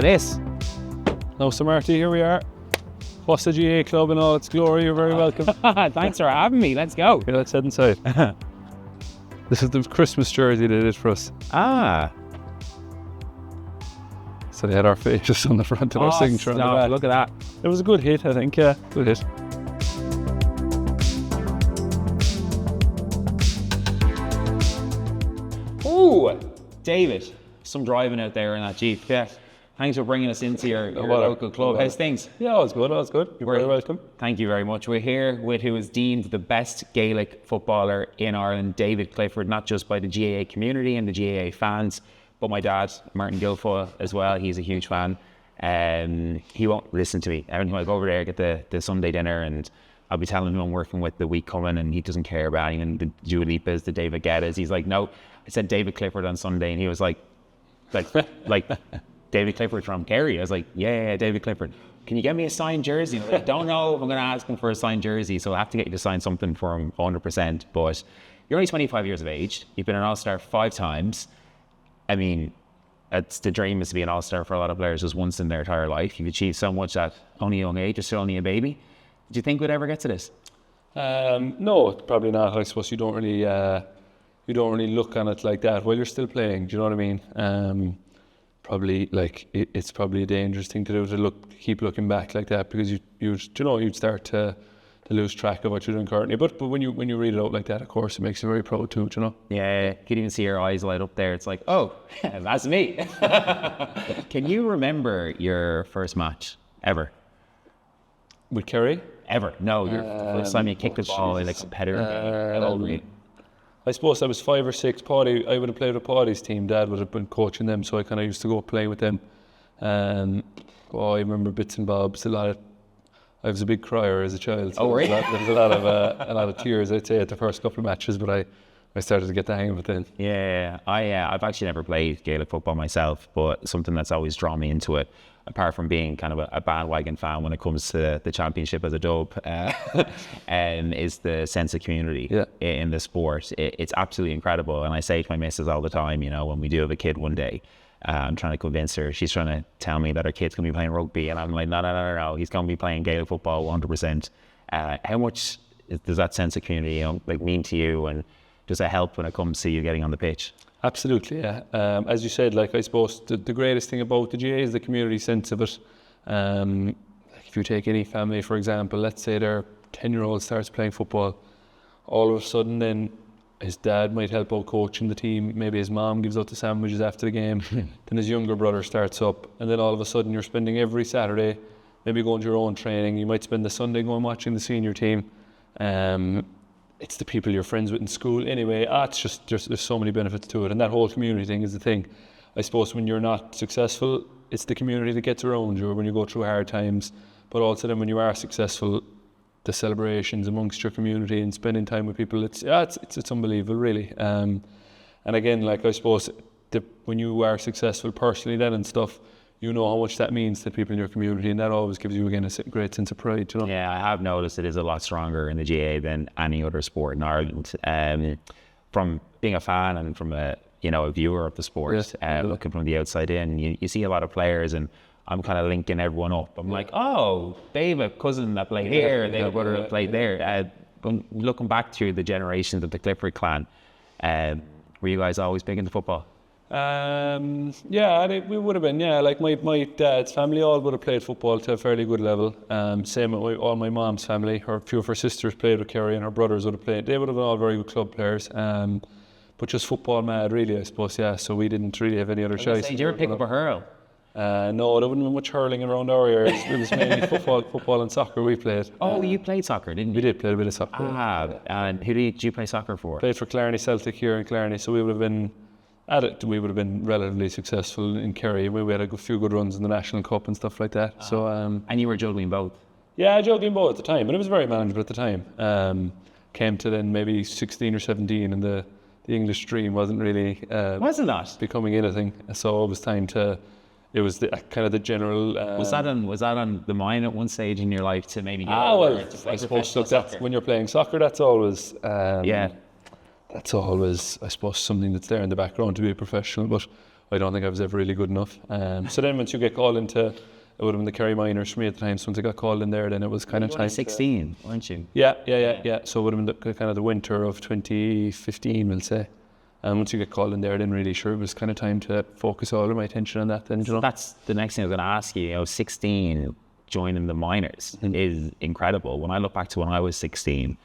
at this. Now, so Marty, here we are. What's the GA club in all its glory? You're very welcome. Thanks for having me. Let's go. Okay, let's head inside. This is the Christmas jersey they did for us. Ah. So they had our faces on the front and our signature on the back. Look at that. It was a good hit, I think. Yeah, good hit. Ooh, David. Some driving out there in that Jeep. Yeah. Thanks for bringing us into your local club. How's things? Yeah, all was good. You're very welcome. Thank you very much. We're here with who is deemed the best Gaelic footballer in Ireland, David Clifford, not just by the GAA community and the GAA fans, but my dad, Martin Guilfoyle, as well. He's a huge fan. He won't listen to me. Every time I go over there, get the Sunday dinner, and I'll be telling him I'm working with the week coming, and he doesn't care about anything. The Dua Lipas, the David Guettas. He's like, no. I said David Clifford on Sunday, and he was like David Clifford from Kerry. I was like, yeah, David Clifford. Can you get me a signed jersey? I don't know if I'm going to ask him for a signed jersey, so I have to get you to sign something for him 100%. But you're only 25 years of age. You've been an All-Star 5 times. I mean, it's the dream is to be an All-Star for a lot of players just once in their entire life. You've achieved so much at only a young age. You're still only a baby. Do you think we'd ever get to this? No, probably not. I suppose you don't really look on it like that while you're still playing. Do you know what I mean? Probably it's probably a dangerous thing to do to keep looking back like that, because you'd start to lose track of what you're doing currently. But when you read it out like that, of course, it makes you very proud too. You know. Yeah, you can even see your eyes light up there. It's like, oh, that's me. Can you remember your first match ever? With Kerry? Ever? No, your first time you kicked the ball in a competitor. How old were you? I suppose I was 5 or 6. Paudie, I would have played with Paudie's team. Dad would have been coaching them, so I kind of used to go play with them. I remember bits and bobs. I was a big crier as a child. So really? There was a lot of tears, I'd say, at the first couple of matches, but I started to get the hang of it then. Yeah, I've actually never played Gaelic football myself, but something that's always drawn me into it, apart from being kind of a bandwagon fan when it comes to the championship as a dub, is the sense of community in the sport. It's absolutely incredible. And I say to my missus all the time, when we do have a kid one day, I'm trying to convince her, she's trying to tell me that her kid's going to be playing rugby. And I'm like, no, he's going to be playing Gaelic football 100%. How much does that sense of community mean to you? And does it help when it comes to you getting on the pitch? Absolutely, yeah. As you said, I suppose the greatest thing about the GA is the community sense of it. If you take any family, for example, let's say their 10-year-old starts playing football, all of a sudden then his dad might help out coaching the team, maybe his mom gives out the sandwiches after the game, then his younger brother starts up, and then all of a sudden you're spending every Saturday maybe going to your own training. You might spend the Sunday going watching the senior team. It's the people you're friends with in school. Anyway, it's just there's so many benefits to it, and that whole community thing is the thing. I suppose when you're not successful, it's the community that gets around you when you go through hard times, but also then when you are successful, the celebrations amongst your community and spending time with people, it's unbelievable, really. And again, I suppose when you are successful personally then and stuff, you know how much that means to people in your community, and that always gives you, again, a great sense of pride, you know? Yeah, I have noticed it is a lot stronger in the GA than any other sport in Ireland. From being a fan and from a viewer of the sport, looking from the outside in, you see a lot of players, and I'm kind of linking everyone up. I'm like, oh, they have a cousin that played here, they have a brother that played there. Looking back through the generations of the Clifford clan, were you guys always big into football? We would have been, my dad's family all would have played football to a fairly good level. Same with all my mom's family. A few of her sisters played with Kerry, and her brothers would have played. They would have been all very good club players. But just football mad, really, I suppose, yeah. So we didn't really have any other choice. Did you ever pick up a hurl? No, there wouldn't be much hurling around our area. It was mainly football and soccer we played. Oh, you played soccer, didn't you? We did play a bit of soccer. And who did you play soccer for? Played for Clarny Celtic here in Clarny, so we would have been relatively successful in Kerry. We had a few good runs in the National Cup and stuff like that. So, and you were juggling both? Yeah, juggling both at the time, and it was very manageable at the time. Came to then maybe 16 or 17, and the English dream wasn't really becoming anything. So it was time to. It was kind of the general. Was that on the mind at one stage in your life to maybe? I suppose that's when you're playing soccer. That's always. That's always, I suppose, something that's there in the background to be a professional. But I don't think I was ever really good enough. So then once you get called into, it would have been the Kerry Minors for me at the time. So once I got called in there, then it was kind of You were time. 16, weren't you? Yeah. So it would have been kind of the winter of 2015, we'll say. And once you get called in there, then really sure it was kind of time to focus all of my attention on that. Then, you know. That's the next thing I was going to ask you. 16, joining the minors is incredible. When I look back to when I was 16,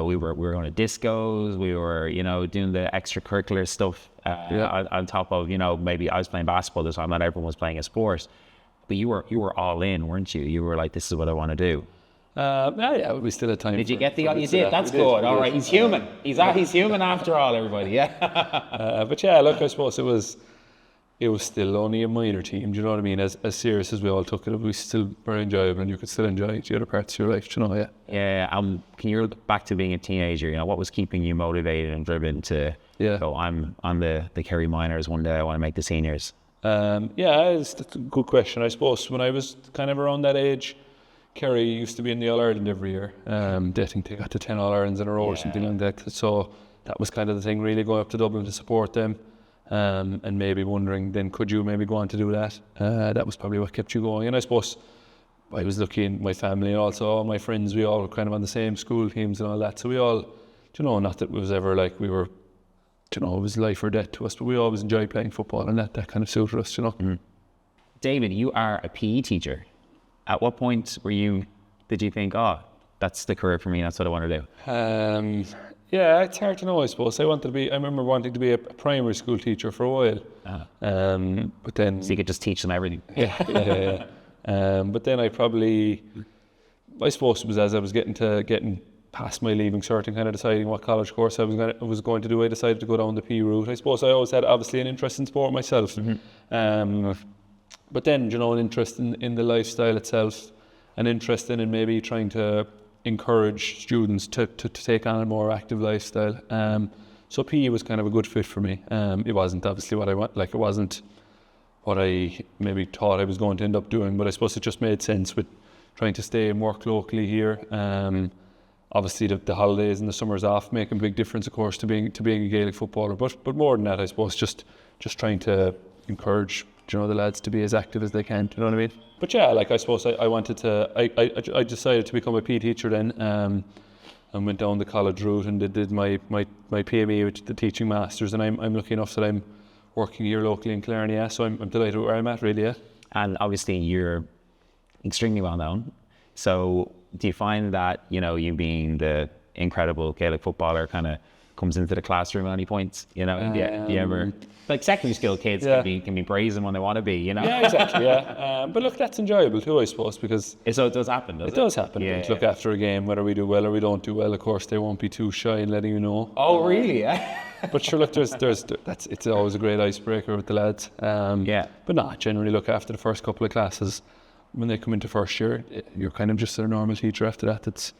we were going to discos. We were, doing the extracurricular stuff on top of, maybe I was playing basketball this time. Not everyone was playing a sport, but you were all in, weren't you? You were like, this is what I want to do. Yeah, we still had time. Did you get the? You did. That's good. All right, he's human. He's human after all, everybody. Yeah. But yeah, look, I suppose it was still only a minor team. Do you know what I mean? As serious as we all took it, it was still very enjoyable, and you could still enjoy the other parts of your life. Do you know? Yeah. Yeah. Can you look back to being a teenager? What was keeping you motivated and driven to go? I'm on the Kerry Minors one day. I want to make the seniors. That's a good question. I suppose when I was kind of around that age, Kerry used to be in the All-Ireland every year. I think they got to 10 All-Irelands in a row or something like that. So that was kind of the thing, really, going up to Dublin to support them. And maybe wondering then, could you maybe go on to do that? That was probably what kept you going. And I suppose I was lucky in my family and also all my friends, we all were kind of on the same school teams and all that. So we all, not that it was ever like we were, it was life or death to us, but we always enjoyed playing football, and that kind of suited us, David, you are a PE teacher. At what point did you think, that's the career for me, that's what I want to do? Yeah, it's hard to know, I suppose. I remember wanting to be a primary school teacher for a while. But then... So you could just teach them everything. Yeah. But then I suppose it was as I was getting past my leaving cert and kind of deciding what college course I was going to do, I decided to go down the PE route. I suppose I always had obviously an interest in sport myself. But then, an interest in the lifestyle itself, an interest in maybe trying to encourage students to take on a more active lifestyle. So PE was kind of a good fit for me. It wasn't obviously what I want, it wasn't what I maybe thought I was going to end up doing, but I suppose it just made sense with trying to stay and work locally here. Obviously the holidays and the summers off make a big difference, of course, to being a Gaelic footballer. But more than that, I suppose just trying to encourage the lads to be as active as they can. Do you know what I mean? But yeah, I suppose I wanted to. I decided to become a PE teacher then, and went down the college route and did my PME, which is the teaching masters. And I'm lucky enough that I'm working here locally in Killarney. Yeah, so I'm delighted where I'm at, really. Yeah. And obviously you're extremely well known. So do you find that you being the incredible Gaelic footballer kind of comes into the classroom at any point? Do you ever, like secondary school kids can be brazen when they want to be, Yeah, exactly. Yeah, but look, that's enjoyable too, I suppose, because so it does happen. Does it? It does happen. Yeah. Look, after a game, whether we do well or we don't do well, of course, they won't be too shy in letting you know. Oh, really? Yeah. But sure, look, it's always a great icebreaker with the lads. But generally, look, after the first couple of classes, when they come into first year, you're kind of just a normal teacher after that. It's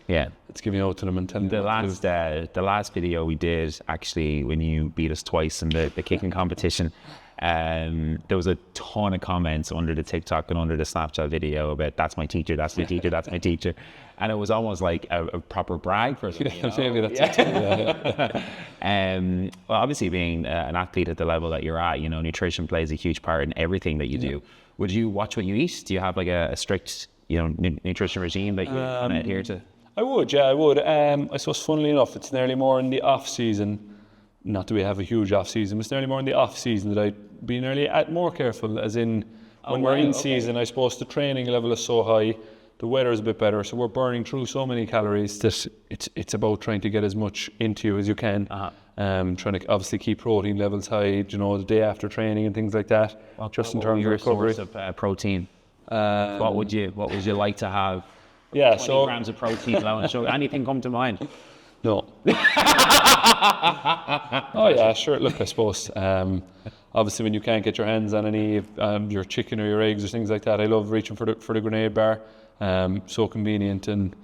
giving out to them and telling them the last video we did, actually, when you beat us twice in the kicking competition, there was a ton of comments under the TikTok and under the Snapchat video about that's my teacher, that's my teacher, that's my teacher, and it was almost like a proper brag for them. Maybe that's it. Well, obviously being an athlete at the level that you're at, nutrition plays a huge part in everything that you do. Would you watch what you eat? Do you have like a strict, nutrition regime that you adhere to? I would, yeah, I would. I suppose, funnily enough, it's nearly more in the off season. Not that we have a huge off season, but it's nearly more in the off season that I'd be nearly more careful. As in, when we're in season, I suppose the training level is so high, the weather is a bit better, so we're burning through so many calories that it's about trying to get as much into you as you can. Trying to obviously keep protein levels high, the day after training and things like that. Well, just in terms of recovery. Source of protein. What would you like to have? Yeah, 20 grams of protein, low in sugar. Anything come to mind? No. Oh yeah, sure. Look, I suppose. Obviously, when you can't get your hands on any of your chicken or your eggs or things like that, I love reaching for the grenade bar. So convenient and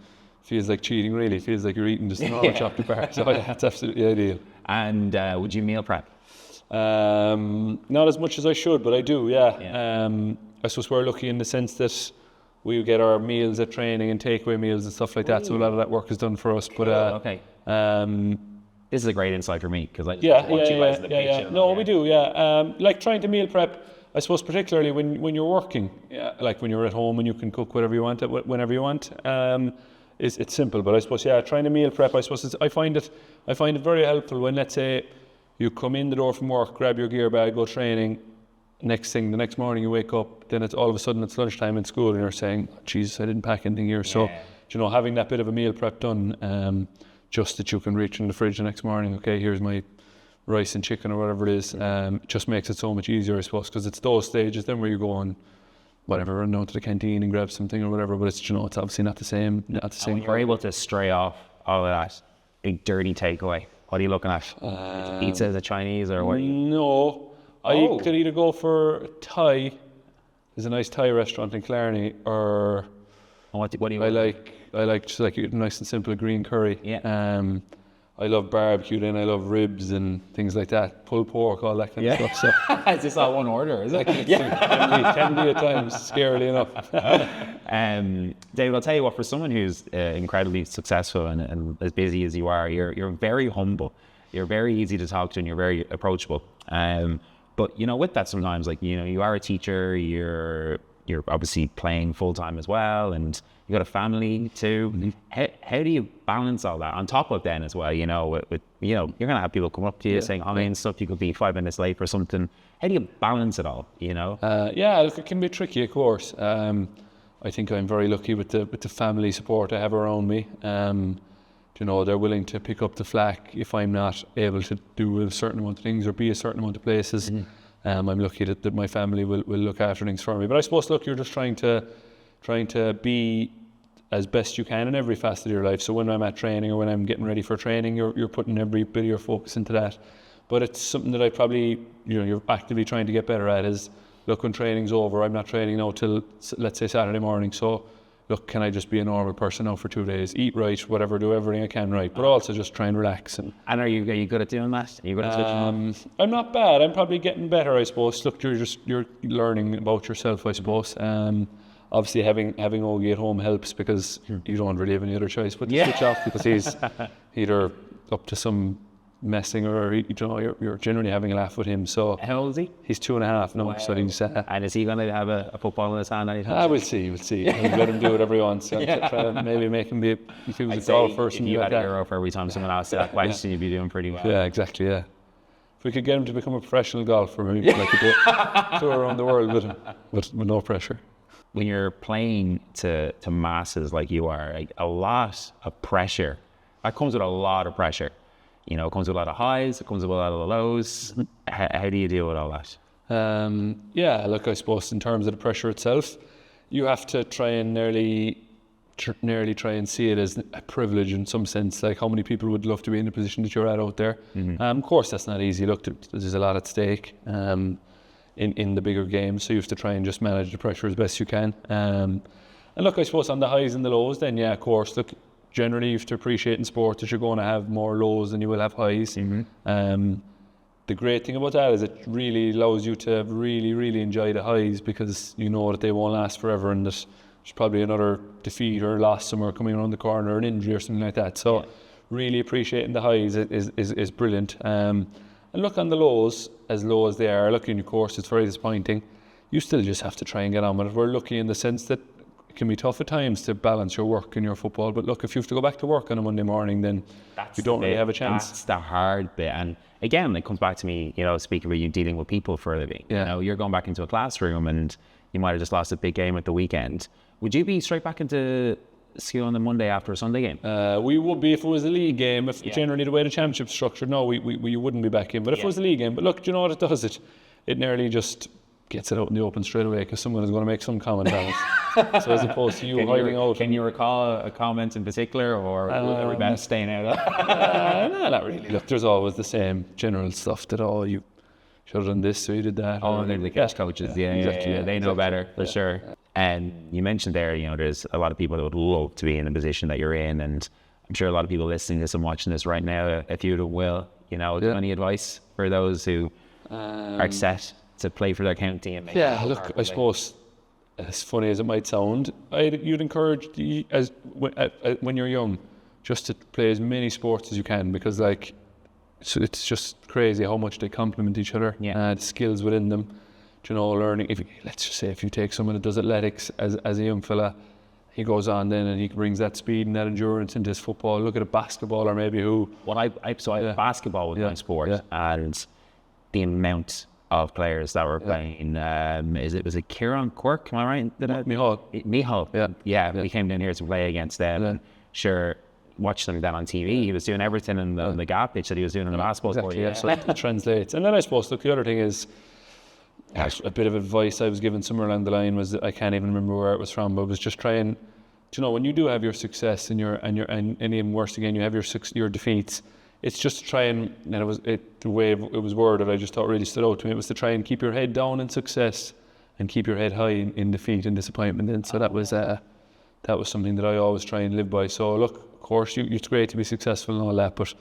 feels like cheating. Really, feels like you're eating just a normal chocolate bar. So yeah, that's absolutely ideal. And would you meal prep? Not as much as I should, but I do. Yeah. I suppose we're lucky in the sense that we get our meals at training and takeaway meals and stuff like that. So a lot of that work is done for us. But this is a great insight for me because I just watch you guys in the pitch. Yeah. No, we do. Yeah, like trying to meal prep. I suppose particularly when you're working, like when you're at home and you can cook whatever you want whenever you want. It's simple, but I suppose trying to meal prep. I suppose I find it very helpful when, let's say, you come in the door from work, grab your gear bag, go training. The next morning you wake up, then it's all of a sudden it's lunchtime in school and you're saying, Jesus, I didn't pack anything here. So, having that bit of a meal prep done, just that you can reach in the fridge the next morning, okay, here's my rice and chicken or whatever it is, just makes it so much easier, I suppose, because it's those stages then where you go on, whatever, run down to the canteen and grab something or whatever, but it's, it's obviously not the same. When you're able to stray off all of that, a dirty takeaway, what are you looking at? Pizza, is it Chinese or what? No. I could either go for Thai. There's a nice Thai restaurant in Clarny, or what do you? I like just like nice and simple green curry. Yeah. I love barbecue, then I love ribs and things like that, pulled pork, all that kind of stuff. So is this all one order? Is it? Can be at times, scarily enough. David, I'll tell you what. For someone who's incredibly successful and as busy as you are, you're very humble. You're very easy to talk to, and you're very approachable. But with that, sometimes you are a teacher. You're obviously playing full time as well, and you got a family too. Mm-hmm. How do you balance all that on top of then as well? With you're gonna have people come up to you saying, "I mean, stuff you could be 5 minutes late for something." How do you balance it all? Look, it can be tricky, of course. I think I'm very lucky with the family support I have around me. They're willing to pick up the slack if I'm not able to do a certain amount of things or be a certain amount of places. Mm-hmm. I'm lucky that my family will look after things for me. But I suppose, look, you're just trying to be as best you can in every facet of your life. So when I'm at training or when I'm getting ready for training, you're putting every bit of your focus into that. But it's something that I probably, you're actively trying to get better at is, look, when training's over, I'm not training now till, let's say, Saturday morning. So, look, can I just be a normal person now for 2 days? Eat right, whatever, do everything I can right, but also just try and relax. And are you good at doing that? Are you good at switching off? I'm not bad. I'm probably getting better, I suppose. Look, you're learning about yourself, I suppose. Obviously, having Ogie at home helps because you don't really have any other choice but to switch off because he's either up to some messing or you're generally having a laugh with him. So how old is he? He's 2.5 now. Wow. So he's and is he going to have a football in his hand anytime? We'll see. I'll let him do whatever he wants. So try to maybe make him be a golf person. If you had a euro for every time someone asked that question, you'd be doing pretty well. Yeah, exactly. Yeah. If we could get him to become a professional golfer, maybe like a tour around the world with him, with no pressure. When you're playing to masses like you are, a lot of pressure. That comes with a lot of pressure. It comes with a lot of highs, it comes with a lot of the lows. How do you deal with all that? Look, I suppose in terms of the pressure itself, you have to try and nearly try and see it as a privilege in some sense. Like, how many people would love to be in the position that you're at out there? Mm-hmm. Of course, that's not easy. Look, there's a lot at stake in the bigger games, so you have to try and just manage the pressure as best you can. And look, I suppose on the highs and the lows, then of course, look, generally you have to appreciate in sport that you're going to have more lows than you will have highs. Mm-hmm. The great thing about that is it really allows you to really, really enjoy the highs because you know that they won't last forever and there's probably another defeat or loss somewhere coming around the corner, or an injury or something like that. So really appreciating the highs is brilliant. And look, on the lows, as low as they are, look, in your course it's very disappointing. You still just have to try and get on with it. We're lucky in the sense that it can be tough at times to balance your work and your football, but look, if you have to go back to work on a Monday morning, then you don't really have a chance. That's the hard bit. And again, it comes back to me, speaking about you dealing with people for a living. You're going back into a classroom and you might have just lost a big game at the weekend. Would you be straight back into school on the Monday after a Sunday game? We would be if it was a league game. Generally the way the championship's structured, no, we wouldn't be back in. But if it was a league game, but look, do you know what it does? It nearly just gets it out in the open straight away because someone is going to make some comment on it. So as opposed to you hiding out. Can you recall a comment in particular, or are we best staying out of that? No, not really. Look, there's always the same general stuff that, you should have done this, so you did that. They're the catch coaches. Exactly. They know better, for sure. And you mentioned there, there's a lot of people that would love to be in the position that you're in, and I'm sure a lot of people listening to this and watching this right now, a few of them will, any advice for those who are set to play for their county? And look, I suppose, as funny as it might sound, you'd encourage when you're young, just to play as many sports as you can, because it's just crazy how much they complement each other. Yeah. The skills within them, learning. Let's just say if you take someone that does athletics as a young fella, he goes on then and he brings that speed and that endurance into his football. Look at a basketballer maybe who. Well, I basketball was my sport, and the amount of players that were playing. Was it Kieran Quirk? Am I right? Mihal. Yeah. We came down here to play against them. Yeah. And sure, watched them then on TV. He was doing everything in the gap pitch that he was doing in the basketball sport. Yeah, so it translates. And then I suppose, look, the other thing is, a bit of advice I was given somewhere along the line was that I can't even remember where it was from, but it was just trying, when you do have your success and even worse again, you have your defeats. It's just to try and the way it was worded, I just thought really stood out to me. It was to try and keep your head down in success and keep your head high in defeat and disappointment. And so that was something that I always try and live by. So look, of course, it's great to be successful and all that, but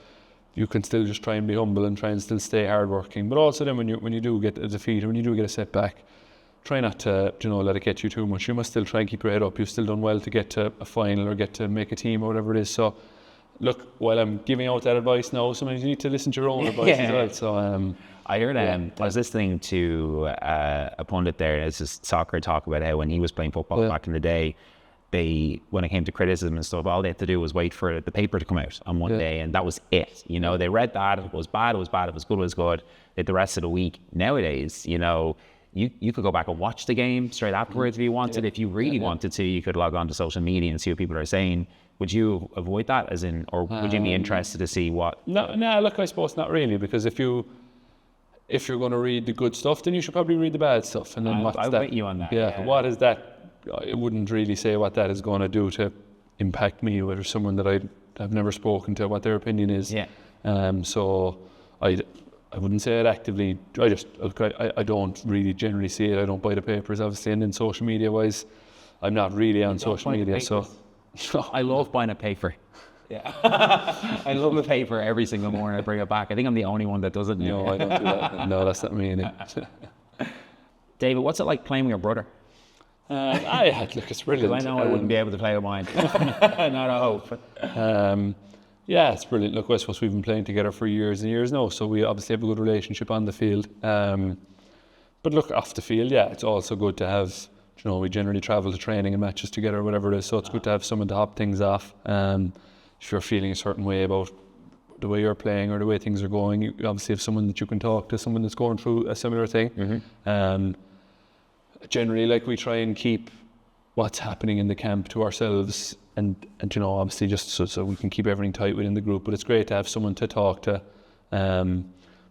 you can still just try and be humble and try and still stay hardworking. But also then when you do get a defeat or when you do get a setback, try not to let it get you too much. You must still try and keep your head up. You've still done well to get to a final or get to make a team or whatever it is. So look, while I'm giving out that advice now, sometimes you need to listen to your own advice as well. So I heard I was listening to a pundit there, it's just soccer talk about how when he was playing football back in the day, when it came to criticism and stuff, all they had to do was wait for the paper to come out on one day, and that was it. They read that, if it was bad, it was bad, if it was good, it was good. The rest of the week, nowadays, you could go back and watch the game straight afterwards if you wanted. If you really wanted to, you could log on to social media and see what people are saying. Would you avoid that, or would you be interested to see what? No, look, I suppose not really, because if you're going to read the good stuff, then you should probably read the bad stuff. And then I'll bet you on that. Yeah, what is that? I wouldn't really say what that is going to do to impact me or someone that I've never spoken to, what their opinion is. Yeah. So I wouldn't say it actively. I don't really generally see it. I don't buy the papers, obviously, and then social media wise, I'm not really on social media. So I love buying a paper. Yeah. I love the paper every single morning. I bring it back. I think I'm the only one that does it. No, I don't do that. No, that's not me. David, what's it like playing with your brother? Look, it's brilliant. I know I wouldn't be able to play with mine. Not a hope. Yeah, it's brilliant. Look, I suppose we've been playing together for years and years now, so we obviously have a good relationship on the field. But look, off the field, it's also good to have, we generally travel to training and matches together or whatever it is, so it's good to have someone to hop things off. If you're feeling a certain way about the way you're playing or the way things are going, you obviously have someone that you can talk to, someone that's going through a similar thing. Generally, like, we try and keep what's happening in the camp to ourselves, and obviously just so we can keep everything tight within the group. But it's great to have someone to talk to.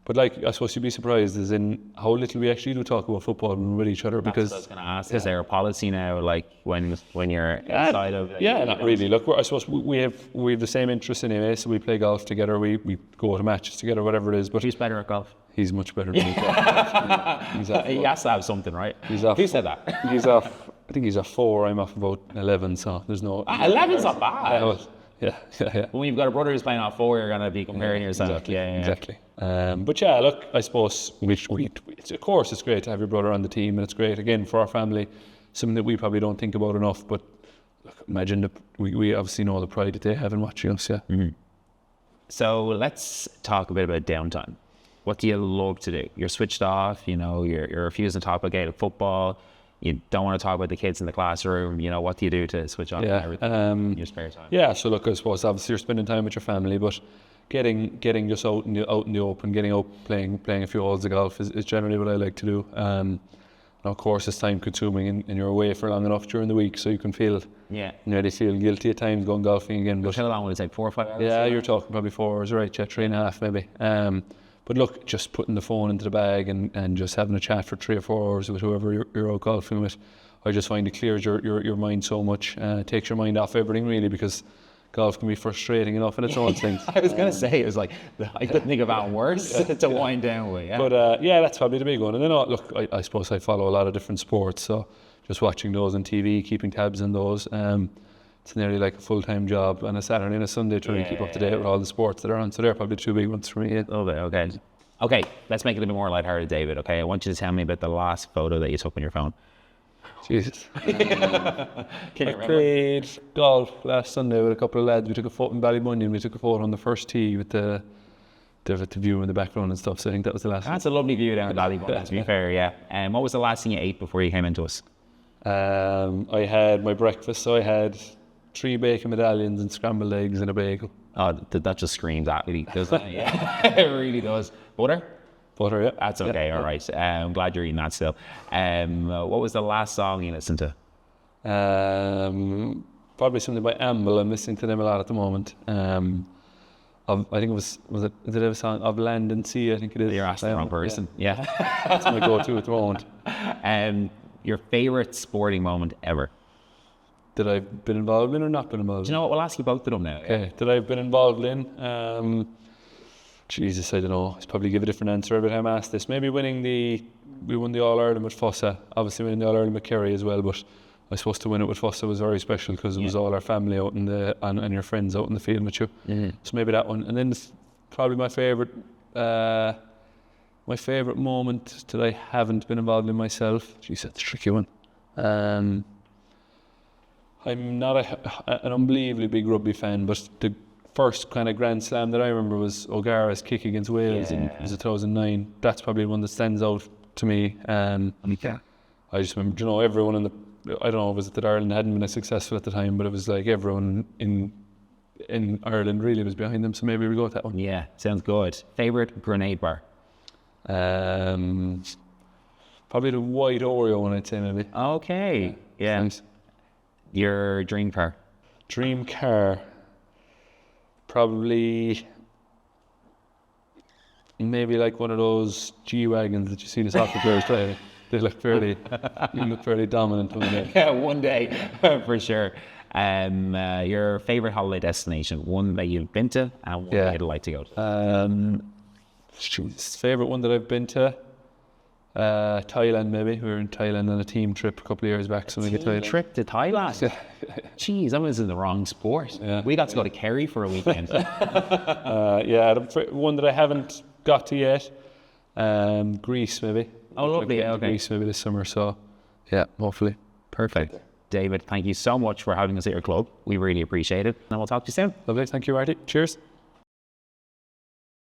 But I suppose you'd be surprised as in how little we actually do talk about football with each other. Because that's what I was going to ask. Is there a policy now, like when you're inside of? Not really. Look, I suppose we have the same interests anyway. So we play golf together. We go to matches together, whatever it is. But who's better at golf? He's much better than me. He has to have something, right? He's off. Who said that? He's off. I think he's off 4. I'm off about 11. So there's no. 11's not bad. Yeah. When you've got a brother who's playing off 4, you're going to be comparing yourself. Exactly. But look, I suppose of course it's great to have your brother on the team, and it's great again for our family, something that we probably don't think about enough. But look, imagine we obviously know the pride that they have in watching us. Yeah. Mm-hmm. So let's talk a bit about downtime. What do you love to do? You're switched off. You're refusing to talk about Gaelic football. You don't want to talk about the kids in the classroom. What do you do to switch off everything in your spare time? Yeah, so look, I suppose obviously you're spending time with your family, but getting just out in the open, getting out playing a few holes of golf is generally what I like to do. Now, of course, it's time consuming and you're away for long enough during the week, so you can feel nearly feel guilty at times going golfing again. But how long will it take? 4 or 5 hours? Yeah, you're talking probably 4 hours, right? 3.5 maybe. But look, just putting the phone into the bag and just having a chat for 3 or 4 hours with whoever you're out golfing with, I just find it clears your mind so much. Takes your mind off everything really, because golf can be frustrating enough in its own thing. I was going to say, it was like, I couldn't think of that worse to wind down with. Yeah. But that's probably the big one. And then look, I suppose I follow a lot of different sports, so just watching those on TV, keeping tabs on those. It's nearly like a full-time job on a Saturday and a Sunday trying to keep up to date with all the sports that are on. So they're probably the 2 big ones for me. Okay, let's make it a bit more lighthearted, David. Okay, I want you to tell me about the last photo that you took on your phone. Jesus. Can you I played golf last Sunday with a couple of lads. We took a photo in Ballybunion. We took a photo on the first tee with the the view in the background and stuff. So I think that was the last That's a lovely view down at Ballybones, to be fair, yeah. And what was the last thing you ate before you came into us? I had my breakfast, so I had 3 bacon medallions and scrambled eggs and a bagel. Oh, that just screams at me, doesn't it? Yeah, it really does. Butter? Butter, yeah. That's okay, all right. I'm glad you're eating that still. What was the last song you listened to? Probably something by Amble. I'm listening to them a lot at the moment. I think it was it a song of Land and Sea? I think it is. You're asking the wrong person. Yeah. That's my go-to at the moment. Your favorite sporting moment ever? That I've been involved in or not been involved in? Do you know what? We'll ask you both of them now. Okay. That I've been involved in? Jesus, I don't know. I'd probably give a different answer every time I ask this. Maybe we won the All-Ireland with Fossa. Obviously winning the All-Ireland with Kerry as well, but I suppose to win it with Fossa was very special because it was all our family out in and your friends out in the field with you. Mm-hmm. So maybe that one. And then probably my favourite moment that I haven't been involved in myself. Geez, that's a tricky one. I'm not an unbelievably big rugby fan, but the first kind of Grand Slam that I remember was O'Gara's kick against Wales in 2009. That's probably one that stands out to me. I just remember, everyone I don't know, was it that Ireland hadn't been as successful at the time, but it was like everyone in Ireland really was behind them, so maybe we go with that one. Yeah, sounds good. Favourite grenade bar? Probably the white Oreo one, I'd say, maybe. Okay, yeah. Nice. Your dream car? Dream car? Probably maybe like one of those G-Wagons that you see the soccer players play. They look fairly dominant when they Yeah, one day, for sure. Your favourite holiday destination? One that you've been to and one that you'd like to go to? Favourite one that I've been to? Thailand, maybe. We were in Thailand on a team trip a couple of years back. So we get Thailand. Trip to Thailand? Jeez, I was in the wrong sport. Yeah. We got to go to Kerry for a weekend. One that I haven't got to yet. Greece, maybe. Oh, lovely. Okay. Greece, maybe this summer. So, yeah, hopefully. Perfect. David, thank you so much for having us at your club. We really appreciate it. And we'll talk to you soon. Lovely. Thank you, Marty. Cheers.